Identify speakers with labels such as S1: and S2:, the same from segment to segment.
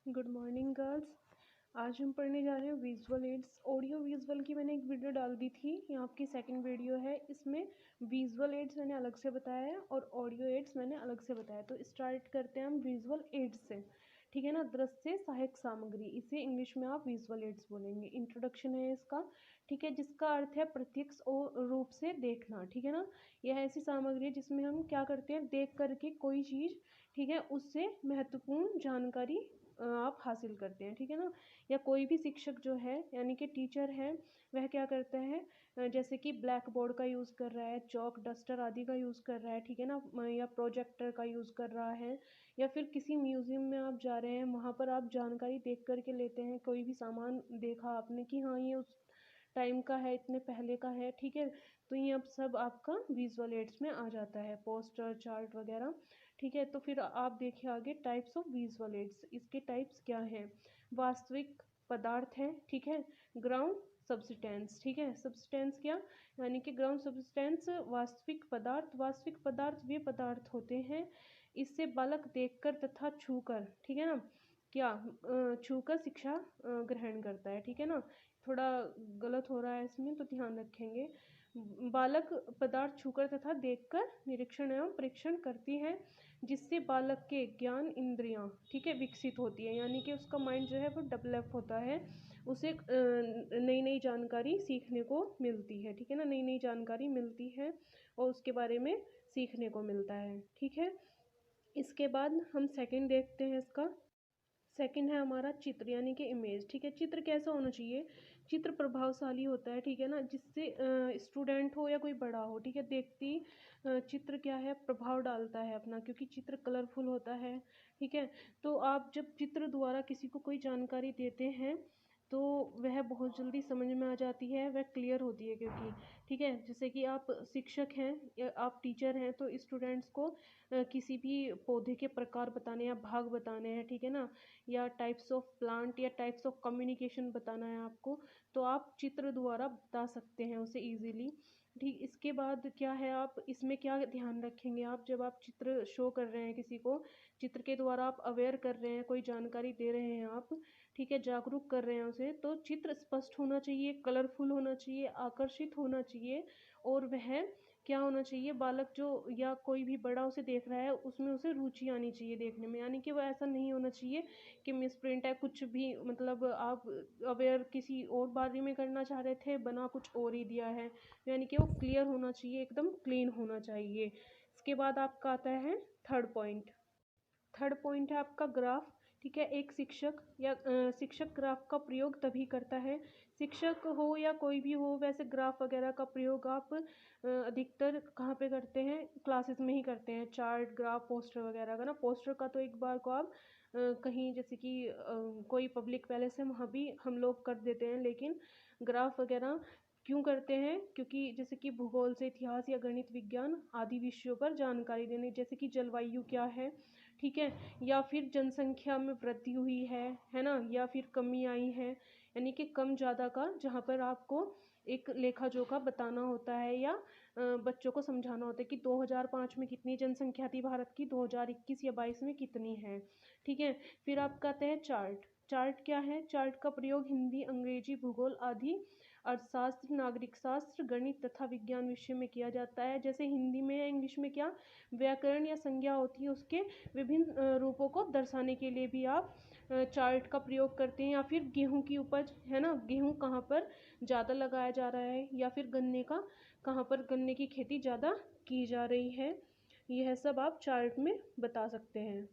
S1: Good morning girls. आज हम पढ़ने जा रहे हैं विजुअल एड्स। ऑडियो विजुअल की मैंने एक वीडियो डाल दी थी, ये आपकी सेकंड वीडियो है। इसमें विजुअल एड्स मैंने अलग से बताया है और ऑडियो एड्स मैंने अलग से बताया। तो स्टार्ट करते हैं हम विजुअल एड्स से, ठीक है ना। दृश्य सहायक सामग्री, इसे इंग्लिश में आप विजुअल एड्स बोलेंगे। इंट्रोडक्शन है इसका, ठीक है, जिसका अर्थ है प्रत्यक्ष रूप से देखना, ठीक है ना। यह ऐसी सामग्री है जिसमें हम क्या करते हैं, देख करके कोई चीज़, ठीक है, उससे महत्वपूर्ण जानकारी आप हासिल करते हैं, ठीक है ना। या कोई भी शिक्षक जो है यानी कि टीचर है, वह क्या करता है, जैसे कि ब्लैक बोर्ड का यूज़ कर रहा है, चौक डस्टर आदि का यूज़ कर रहा है, ठीक है ना, या प्रोजेक्टर का यूज़ कर रहा है, या फिर किसी म्यूज़ियम में आप जा रहे हैं, वहाँ पर आप जानकारी देख करके लेते हैं। कोई भी सामान देखा आपने कि हाँ ये उस टाइम का है, इतने पहले का है, ठीक है। तो ये अब सब आपका विजुअल एड्स में आ जाता है, पोस्टर, चार्ट वगैरह, ठीक है। तो फिर आप देखिए आगे टाइप्स ऑफ विजुअल एड्स। इसके टाइप्स क्या हैं? वास्तविक पदार्थ है, ठीक है। ग्राउंड सब्सटेंस, ठीक है। सब्सटेंस क्या, यानी कि ग्राउंड सब्सटेंस वास्तविक पदार्थ। वास्तविक पदार्थ वे पदार्थ होते हैं इससे बालक देखकर तथा छूकर, ठीक है ना, क्या छूकर शिक्षा ग्रहण करता है, ठीक है ना। थोड़ा गलत हो रहा है इसमें, तो ध्यान रखेंगे। बालक पदार्थ छूकर तथा देखकर निरीक्षण एवं परीक्षण करती है, जिससे बालक के ज्ञान इंद्रियां, ठीक है, विकसित होती है, यानी कि उसका माइंड जो है वो डेवलप होता है, उसे नई नई जानकारी सीखने को मिलती है, ठीक है ना। नई नई जानकारी मिलती है और उसके बारे में सीखने को मिलता है, ठीक है। इसके बाद हम सेकंड देखते हैं इसका। सेकंड है हमारा चित्र, यानी कि इमेज, ठीक है। चित्र कैसा होना चाहिए? चित्र प्रभावशाली होता है, ठीक है ना, जिससे स्टूडेंट हो या कोई बड़ा हो, ठीक है, देखती चित्र क्या है, प्रभाव डालता है अपना, क्योंकि चित्र कलरफुल होता है, ठीक है। तो आप जब चित्र द्वारा किसी को कोई जानकारी देते हैं तो वह बहुत जल्दी समझ में आ जाती है, वह क्लियर होती है, क्योंकि ठीक है, जैसे कि आप शिक्षक हैं या आप टीचर हैं तो स्टूडेंट्स को किसी भी पौधे के प्रकार बताने या भाग बताने हैं, ठीक है ना, या टाइप्स ऑफ प्लांट या टाइप्स ऑफ कम्युनिकेशन बताना है आपको, तो आप चित्र द्वारा बता सकते हैं उसे इजीली, ठीक। इसके बाद क्या है, आप इसमें क्या ध्यान रखेंगे, आप जब आप चित्र शो कर रहे हैं किसी को, चित्र के द्वारा आप अवेयर कर रहे हैं, कोई जानकारी दे रहे हैं आप, ठीक है, जागरूक कर रहे हैं उसे, तो चित्र स्पष्ट होना चाहिए, कलरफुल होना चाहिए, आकर्षित होना चाहिए, और वह क्या होना चाहिए, बालक जो या कोई भी बड़ा उसे देख रहा है उसमें उसे रुचि आनी चाहिए देखने में, यानी कि वो ऐसा नहीं होना चाहिए कि मिस प्रिंट है कुछ भी, मतलब आप अवेयर किसी और बारे में करना चाह रहे थे, बना कुछ और ही दिया है, यानी कि वो क्लियर होना चाहिए, एकदम क्लीन होना चाहिए। इसके बाद आपका आता है थर्ड पॉइंट। थर्ड पॉइंट है आपका ग्राफ, ठीक है। एक शिक्षक या शिक्षक ग्राफ का प्रयोग तभी करता है, शिक्षक हो या कोई भी हो, वैसे ग्राफ वगैरह का प्रयोग आप अधिकतर कहाँ पे करते हैं, क्लासेस में ही करते हैं। चार्ट, ग्राफ, पोस्टर वगैरह का ना, पोस्टर का तो एक बार को आप कहीं जैसे कि कोई पब्लिक पैलेस है वहाँ भी हम लोग कर देते हैं, लेकिन ग्राफ वगैरह क्यों करते हैं, क्योंकि जैसे कि भूगोल से इतिहास या गणित विज्ञान आदि विषयों पर जानकारी देने, जैसे कि जलवायु क्या है, ठीक है, या फिर जनसंख्या में वृद्धि हुई है ना, या फिर कमी आई है, यानी कि कम ज़्यादा का, जहाँ पर आपको एक लेखा जोखा बताना होता है या बच्चों को समझाना होता है कि 2005 में कितनी जनसंख्या थी भारत की, 2021 या 22 में कितनी है, ठीक है। फिर आपका आता है चार्ट। चार्ट क्या है? चार्ट का प्रयोग हिंदी, अंग्रेजी, भूगोल आदि अर्थशास्त्र, नागरिक शास्त्र, गणित तथा विज्ञान विषय में किया जाता है। जैसे हिंदी में या इंग्लिश में क्या व्याकरण या संज्ञा होती है, उसके विभिन्न रूपों को दर्शाने के लिए भी आप चार्ट का प्रयोग करते हैं। या फिर गेहूं की उपज है ना, गेहूं कहाँ पर ज़्यादा लगाया जा रहा है, या फिर गन्ने का कहाँ पर गन्ने की खेती ज़्यादा की जा रही है, यह सब आप चार्ट में बता सकते हैं।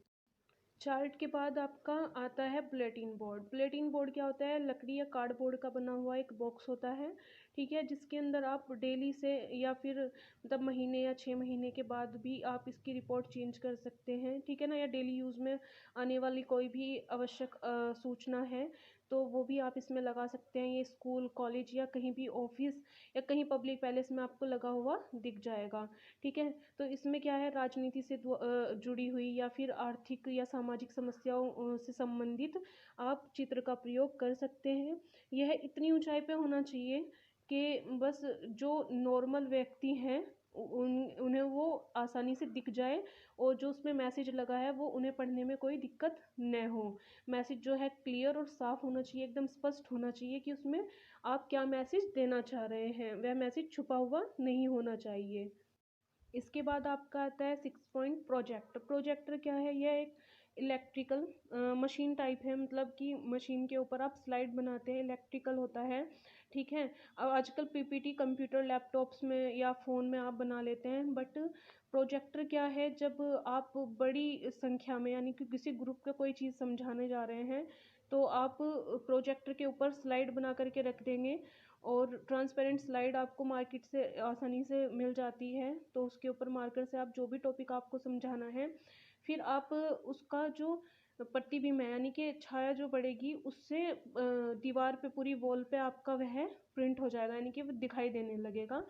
S1: चार्ट के बाद आपका आता है बुलेटिन बोर्ड। बुलेटिन बोर्ड क्या होता है? लकड़ी या कार्डबोर्ड का बना हुआ एक बॉक्स होता है, ठीक है, जिसके अंदर आप डेली से या फिर मतलब महीने या 6 महीने के बाद भी आप इसकी रिपोर्ट चेंज कर सकते हैं, ठीक है ना, या डेली यूज़ में आने वाली कोई भी आवश्यक सूचना है तो वो भी आप इसमें लगा सकते हैं। ये स्कूल, कॉलेज या कहीं भी ऑफिस या कहीं पब्लिक पैलेस में आपको लगा हुआ दिख जाएगा, ठीक है। तो इसमें क्या है, राजनीति से जुड़ी हुई या फिर आर्थिक या सामाजिक समस्याओं से संबंधित आप चित्र का प्रयोग कर सकते हैं। यह इतनी ऊंचाई पे होना चाहिए कि बस जो नॉर्मल व्यक्ति हैं उन्हें वो आसानी से दिख जाए और जो उसमें मैसेज लगा है वो उन्हें पढ़ने में कोई दिक्कत न हो। मैसेज जो है क्लियर और साफ होना चाहिए, एकदम स्पष्ट होना चाहिए कि उसमें आप क्या मैसेज देना चाह रहे हैं, वह मैसेज छुपा हुआ नहीं होना चाहिए। इसके बाद आपका आता है 6 पॉइंट प्रोजेक्टर। प्रोजेक्टर क्या है? यह एक इलेक्ट्रिकल मशीन टाइप है, मतलब कि मशीन के ऊपर आप स्लाइड बनाते हैं, इलेक्ट्रिकल होता है, ठीक है। अब आजकल पीपीटी कंप्यूटर लैपटॉप्स में या फ़ोन में आप बना लेते हैं, बट प्रोजेक्टर क्या है? जब आप बड़ी संख्या में यानी कि किसी ग्रुप का कोई चीज़ समझाने जा रहे हैं तो आप प्रोजेक्टर के ऊपर स्लाइड बना करके रख देंगे और ट्रांसपेरेंट स्लाइड आपको मार्केट से आसानी से मिल जाती है, तो उसके ऊपर मार्कर से आप जो भी टॉपिक आपको समझाना है, फिर आप उसका जो प्रतिबिंब है यानी कि छाया जो पड़ेगी उससे दीवार पे पूरी वॉल पे आपका वह प्रिंट हो जाएगा, यानी कि वो दिखाई देने लगेगा,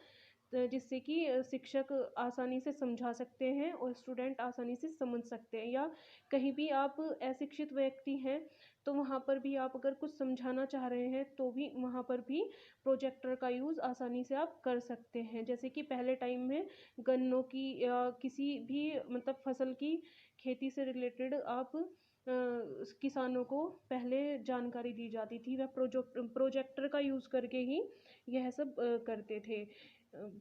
S1: जिससे कि शिक्षक आसानी से समझा सकते हैं और स्टूडेंट आसानी से समझ सकते हैं। या कहीं भी आप अशिक्षित व्यक्ति हैं तो वहाँ पर भी आप अगर कुछ समझाना चाह रहे हैं तो भी वहाँ पर भी प्रोजेक्टर का यूज़ आसानी से आप कर सकते हैं। जैसे कि पहले टाइम में गन्नों की या किसी भी मतलब फसल की खेती से रिलेटेड आप किसानों को पहले जानकारी दी जाती थी, वह प्रोजेक्टर का यूज़ करके ही यह सब करते थे।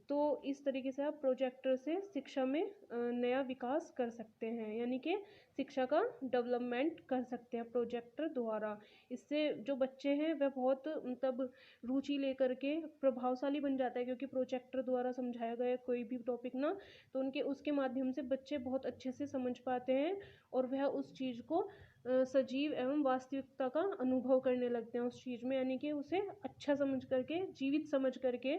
S1: तो इस तरीके से आप प्रोजेक्टर से शिक्षा में नया विकास कर सकते हैं, यानी कि शिक्षा का डेवलपमेंट कर सकते हैं प्रोजेक्टर द्वारा। इससे जो बच्चे हैं वह बहुत मतलब रुचि लेकर के प्रभावशाली बन जाता है, क्योंकि प्रोजेक्टर द्वारा समझाया गया कोई भी टॉपिक ना तो उनके उसके माध्यम से बच्चे बहुत अच्छे से समझ पाते हैं और वह उस चीज़ को सजीव एवं वास्तविकता का अनुभव करने लगते हैं उस चीज़ में, यानी कि उसे अच्छा समझ करके जीवित समझ करके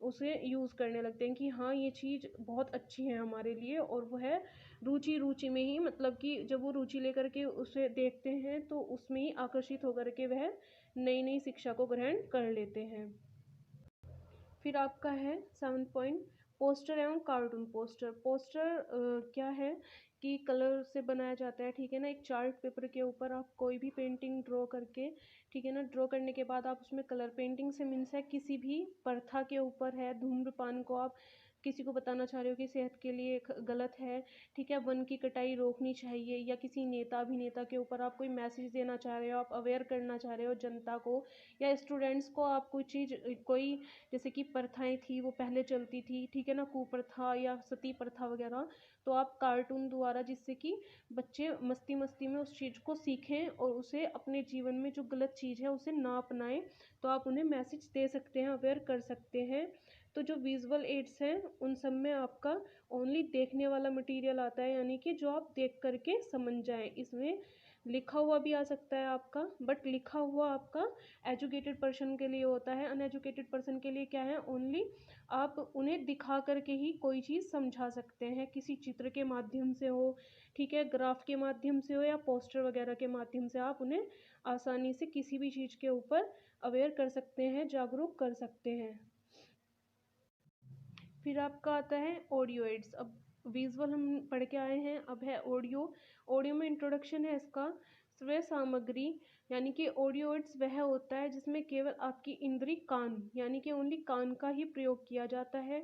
S1: उसे यूज़ करने लगते हैं कि हाँ ये चीज़ बहुत अच्छी है हमारे लिए। और वह रुचि में ही मतलब कि जब वो रुचि लेकर के उसे देखते हैं तो उसमें ही आकर्षित होकर के वह नई नई शिक्षा को ग्रहण कर लेते हैं। फिर आपका है 7 पॉइंट पोस्टर एवं कार्टून। पोस्टर पोस्टर क्या है कि कलर से बनाया जाता है, ठीक है ना। एक चार्ट पेपर के ऊपर आप कोई भी पेंटिंग ड्रॉ करके, ठीक है ना, ड्रॉ करने के बाद आप उसमें कलर पेंटिंग से मीन्स है किसी भी प्रथा के ऊपर है, धूम्रपान को आप किसी को बताना चाह रहे हो कि सेहत के लिए गलत है, ठीक है, वन की कटाई रोकनी चाहिए, या किसी नेता अभिनेता के ऊपर आप कोई मैसेज देना चाह रहे हो, आप अवेयर करना चाह रहे हो जनता को या स्टूडेंट्स को, आप कोई चीज़ कोई जैसे कि प्रथाएं थी वो पहले चलती थी, ठीक है ना, कुप्रथा या सती प्रथा वगैरह, तो आप कार्टून द्वारा जिससे कि बच्चे मस्ती मस्ती में उस चीज़ को सीखें और उसे अपने जीवन में जो गलत चीज़ है उसे ना अपनाएं, तो आप उन्हें मैसेज दे सकते हैं, अवेयर कर सकते हैं। तो जो विजुअल एड्स हैं उन सब में आपका ओनली देखने वाला मटेरियल आता है, यानी कि जो आप देख करके समझ जाएं। इसमें लिखा हुआ भी आ सकता है आपका, बट लिखा हुआ आपका एजुकेटेड पर्सन के लिए होता है, अनएजुकेटेड पर्सन के लिए क्या है, ओनली आप उन्हें दिखा करके ही कोई चीज़ समझा सकते हैं, किसी चित्र के माध्यम से हो, ठीक है, ग्राफ के माध्यम से हो या पोस्टर वगैरह के माध्यम से आप उन्हें आसानी से किसी भी चीज़ के ऊपर अवेयर कर सकते हैं, जागरूक कर सकते हैं। फिर आपका आता है ऑडियो एड्स। अब विजुअल हम पढ़ के आए हैं, अब है ऑडियो। ऑडियो में इंट्रोडक्शन है इसका। स्वय सामग्री यानी कि ऑडियो एड्स वह होता है जिसमें केवल आपकी इंद्री कान यानी कि ओनली कान का ही प्रयोग किया जाता है।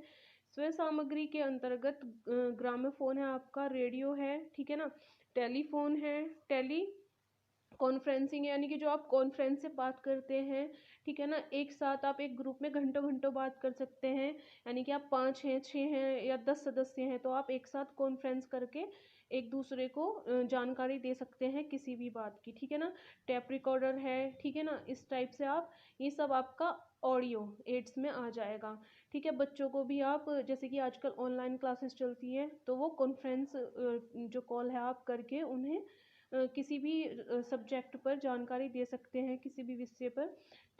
S1: स्वय सामग्री के अंतर्गत ग्रामोफोन है आपका, रेडियो है, ठीक है ना, टेलीफोन है, टेली कॉन्फ्रेंसिंग यानी कि जो आप कॉन्फ्रेंस से बात करते हैं, ठीक है ना, एक साथ आप एक ग्रुप में घंटों घंटों बात कर सकते हैं, यानी कि आप 5 हैं, 6 हैं या 10 सदस्य हैं तो आप एक साथ कॉन्फ्रेंस करके एक दूसरे को जानकारी दे सकते हैं किसी भी बात की, ठीक है ना। टेप रिकॉर्डर है, ठीक है ना, इस टाइप से आप ये सब आपका ऑडियो एड्स में आ जाएगा, ठीक है। बच्चों को भी आप जैसे कि आजकल ऑनलाइन क्लासेस चलती है तो वो कॉन्फ्रेंस जो कॉल है आप करके उन्हें किसी भी सब्जेक्ट पर जानकारी दे सकते हैं, किसी भी विषय पर।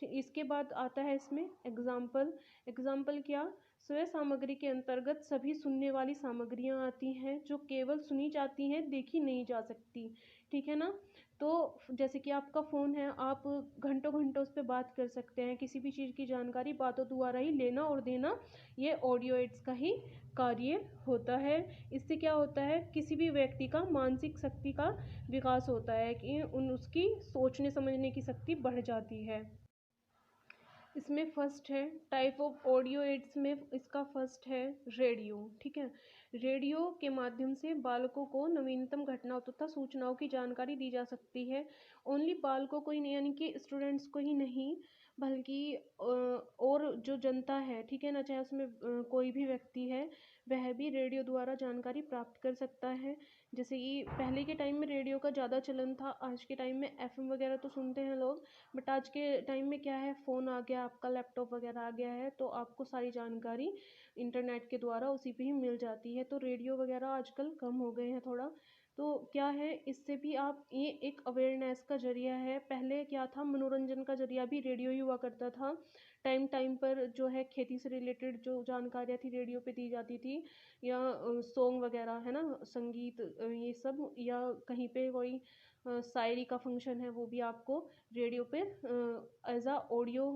S1: इसके बाद आता है इसमें एग्जाम्पल। एग्जाम्पल क्या? स्वय सामग्री के अंतर्गत सभी सुनने वाली सामग्रियां आती हैं जो केवल सुनी जाती हैं, देखी नहीं जा सकती, ठीक है ना। तो जैसे कि आपका फ़ोन है, आप घंटों घंटों उस पर बात कर सकते हैं, किसी भी चीज़ की जानकारी बातों द्वारा ही लेना और देना, ये ऑडियो एड्स का ही कार्य होता है। इससे क्या होता है, किसी भी व्यक्ति का मानसिक शक्ति का विकास होता है कि उसकी सोचने समझने की शक्ति बढ़ जाती है। इसमें फर्स्ट है टाइप ऑफ ऑडियो एड्स में, इसका फर्स्ट है रेडियो। ठीक है, रेडियो के माध्यम से बालकों को नवीनतम घटनाओं तथा सूचनाओं की जानकारी दी जा सकती है। ओनली बालकों को ही नहीं, यानी कि स्टूडेंट्स को ही नहीं, बल्कि और जो जनता है, ठीक है ना, चाहे उसमें कोई भी व्यक्ति है, वह भी रेडियो द्वारा जानकारी प्राप्त कर सकता है। जैसे कि पहले के टाइम में रेडियो का ज़्यादा चलन था, आज के टाइम में एफएम वगैरह तो सुनते हैं लोग, बट आज के टाइम में क्या है, फ़ोन आ गया, आपका लैपटॉप वगैरह आ गया है, तो आपको सारी जानकारी इंटरनेट के द्वारा उसी पे ही मिल जाती है। तो रेडियो वगैरह आजकल कम हो गए हैं थोड़ा। तो क्या है, इससे भी आप, ये एक अवेयरनेस का ज़रिया है। पहले क्या था, मनोरंजन का ज़रिया भी रेडियो ही हुआ करता था। टाइम टाइम पर जो है खेती से रिलेटेड जो जानकारियाँ थी रेडियो पे दी जाती थी, या सॉन्ग वगैरह है ना, संगीत, ये सब, या कहीं पे कोई शायरी का फंक्शन है, वो भी आपको रेडियो पे एज आ ऑडियो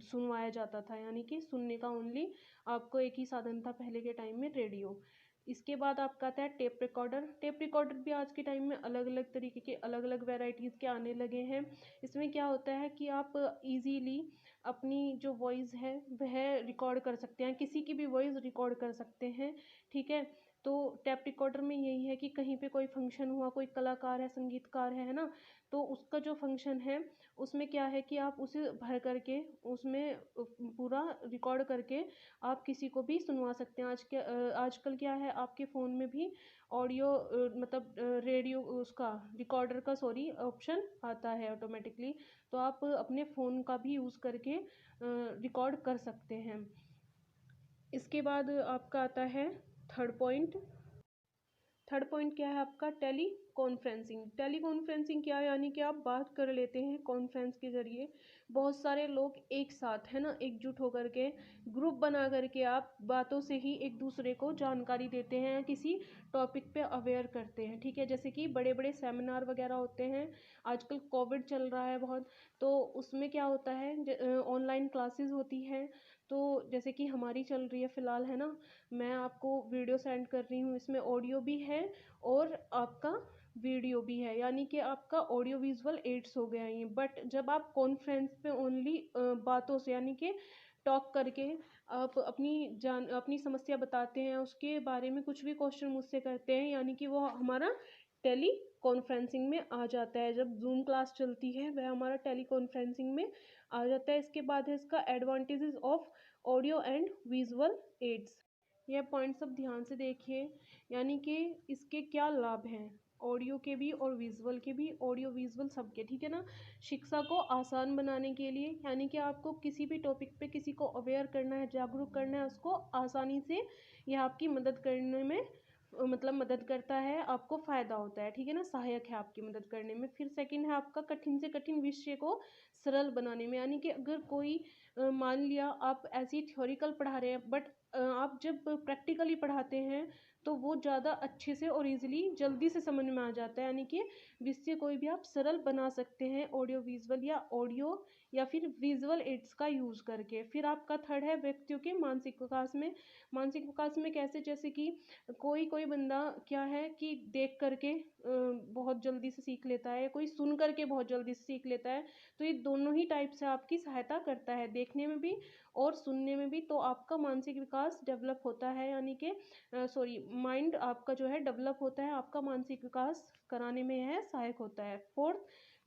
S1: सुनवाया जाता था, यानी कि सुनने का ओनली आपको एक ही साधन था पहले के टाइम में, रेडियो। इसके बाद आपका आता है टेप रिकॉर्डर। टेप रिकॉर्डर भी आज के टाइम में अलग अलग तरीके के, अलग अलग वेराइटीज़ के आने लगे हैं। इसमें क्या होता है कि आप इजीली अपनी जो वॉइस है वह रिकॉर्ड कर सकते हैं, किसी की भी वॉइस रिकॉर्ड कर सकते हैं। ठीक है, तो टैप रिकॉर्डर में यही है कि कहीं पे कोई फंक्शन हुआ, कोई कलाकार है, संगीतकार है ना, तो उसका जो फंक्शन है उसमें क्या है कि आप उसे भर करके उसमें पूरा रिकॉर्ड करके आप किसी को भी सुनवा सकते हैं। आजकल क्या है, आपके फ़ोन में भी ऑडियो मतलब रेडियो उसका रिकॉर्डर का, सॉरी, ऑप्शन आता है ऑटोमेटिकली, तो आप अपने फ़ोन का भी यूज़ करके रिकॉर्ड कर सकते हैं। इसके बाद आपका आता है थर्ड पॉइंट। थर्ड पॉइंट क्या है आपका, टेली कॉन्फ्रेंसिंग। टेली कॉन्फ्रेंसिंग क्या है, यानी कि आप बात कर लेते हैं कॉन्फ्रेंस के ज़रिए, बहुत सारे लोग एक साथ, है ना, एकजुट होकर के ग्रुप बना करके आप बातों से ही एक दूसरे को जानकारी देते हैं, किसी टॉपिक पे अवेयर करते हैं। ठीक है, जैसे कि बड़े बड़े सेमिनार वगैरह होते हैं, आजकल कोविड चल रहा है बहुत, तो उसमें क्या होता है, ऑनलाइन क्लासेस होती हैं। तो जैसे कि हमारी चल रही है फ़िलहाल, है ना, मैं आपको वीडियो सेंड कर रही हूँ, इसमें ऑडियो भी है और आपका वीडियो भी है, यानी कि आपका ऑडियो विजुअल एड्स हो गया ये। बट जब आप कॉन्फ्रेंस पे ओनली बातों से, यानी कि टॉक करके आप अपनी समस्या बताते हैं, उसके बारे में कुछ भी क्वेश्चन मुझसे करते हैं, यानी कि वो हमारा टेली कॉन्फ्रेंसिंग में आ जाता है। जब जूम क्लास चलती है वह हमारा टेली कॉन्फ्रेंसिंग में आ जाता है। इसके बाद है इसका advantages of audio and visual aids. यह पॉइंट सब ध्यान से देखिए, यानी कि इसके क्या लाभ हैं, ऑडियो के भी और विजुअल के भी, ऑडियो विजुअल सबके। ठीक है ना, शिक्षा को आसान बनाने के लिए, यानी कि आपको किसी भी टॉपिक पे किसी को अवेयर करना है, जागरूक करना है, उसको आसानी से यह आपकी मदद करने में मतलब मदद करता है, आपको फ़ायदा होता है। ठीक है ना, सहायक है आपकी मदद करने में। फिर सेकंड है आपका कठिन से कठिन विषय को सरल बनाने में, यानी कि अगर कोई मान लिया आप ऐसी थ्योरिकल पढ़ा रहे हैं, बट आप जब प्रैक्टिकली पढ़ाते हैं तो वो ज़्यादा अच्छे से और इजीली जल्दी से समझ में आ जाता है, यानी कि विषय कोई भी आप सरल बना सकते हैं ऑडियो विजुअल या फिर विजुअल एड्स का यूज़ करके। फिर आपका थर्ड है व्यक्तियों के मानसिक विकास में। मानसिक विकास में कैसे, जैसे कि कोई कोई बंदा क्या है कि देख करके बहुत जल्दी से सीख लेता है, कोई सुन करके बहुत जल्दी से सीख लेता है, तो ये दोनों ही टाइप से आपकी सहायता करता है, देखने में भी और सुनने में भी। तो आपका मानसिक विकास डेवलप होता है, यानी कि माइंड आपका जो है डेवलप होता है, आपका मानसिक विकास कराने में यह सहायक होता है। फोर्थ,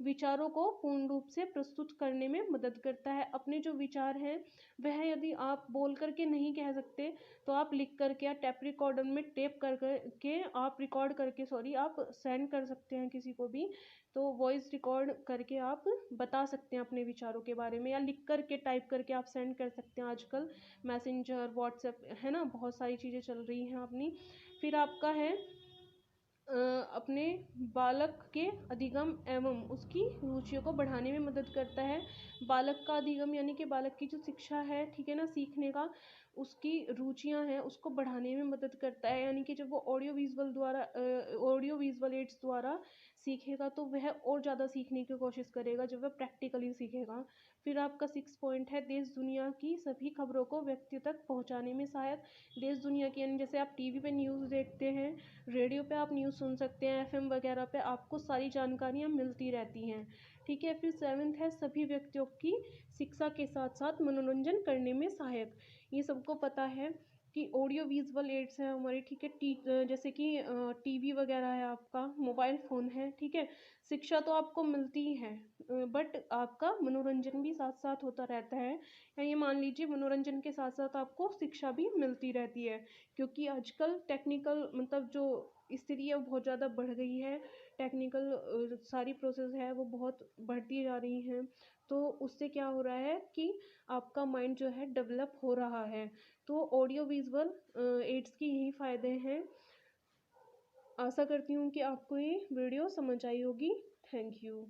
S1: विचारों को पूर्ण रूप से प्रस्तुत करने में मदद करता है। अपने जो विचार हैं वह यदि आप बोल करके नहीं कह सकते, तो आप लिख करके या टेप रिकॉर्डर में टेप कर के आप रिकॉर्ड करके, आप सेंड कर सकते हैं किसी को भी, तो वॉइस रिकॉर्ड करके आप बता सकते हैं अपने विचारों के बारे में, या लिख करके टाइप करके आप सेंड कर सकते हैं। आजकल मैसेंजर, व्हाट्सएप, है ना, बहुत सारी चीज़ें चल रही हैं अपनी। फिर आपका है अपने बालक के अधिगम एवं उसकी रुचियों को बढ़ाने में मदद करता है। बालक का अधिगम यानी कि बालक की जो शिक्षा है, ठीक है ना, सीखने का, उसकी रुचियां हैं, उसको बढ़ाने में मदद करता है, यानी कि जब वो ऑडियो विजुअल एड्स द्वारा सीखेगा तो वह और ज़्यादा सीखने की कोशिश करेगा जब वह प्रैक्टिकली सीखेगा। फिर आपका 6 पॉइंट है देश दुनिया की सभी खबरों को व्यक्ति तक पहुंचाने में सहायक। देश दुनिया की यानी जैसे आप टीवी पे न्यूज़ देखते हैं, रेडियो पे आप न्यूज़ सुन सकते हैं, एफएम वगैरह पे आपको सारी जानकारियाँ मिलती रहती हैं। ठीक है, फिर 7th है सभी व्यक्तियों की शिक्षा के साथ साथ मनोरंजन करने में सहायक। ये सबको पता है कि ऑडियो विजुअल एड्स हैं हमारी, ठीक है, जैसे कि टीवी वगैरह है, आपका मोबाइल फ़ोन है, ठीक है। शिक्षा तो आपको मिलती ही है, बट आपका मनोरंजन भी साथ साथ होता रहता है, या ये मान लीजिए मनोरंजन के साथ साथ आपको शिक्षा भी मिलती रहती है, क्योंकि आजकल टेक्निकल मतलब जो स्थिति है वो बहुत ज़्यादा बढ़ गई है। टेक्निकल सारी प्रोसेस है वो बहुत बढ़ती जा रही हैं, तो उससे क्या हो रहा है कि आपका माइंड जो है डेवलप हो रहा है। तो ऑडियो विजुअल एड्स की यही फ़ायदे हैं। आशा करती हूँ कि आपको ये वीडियो समझ आई होगी। Thank you.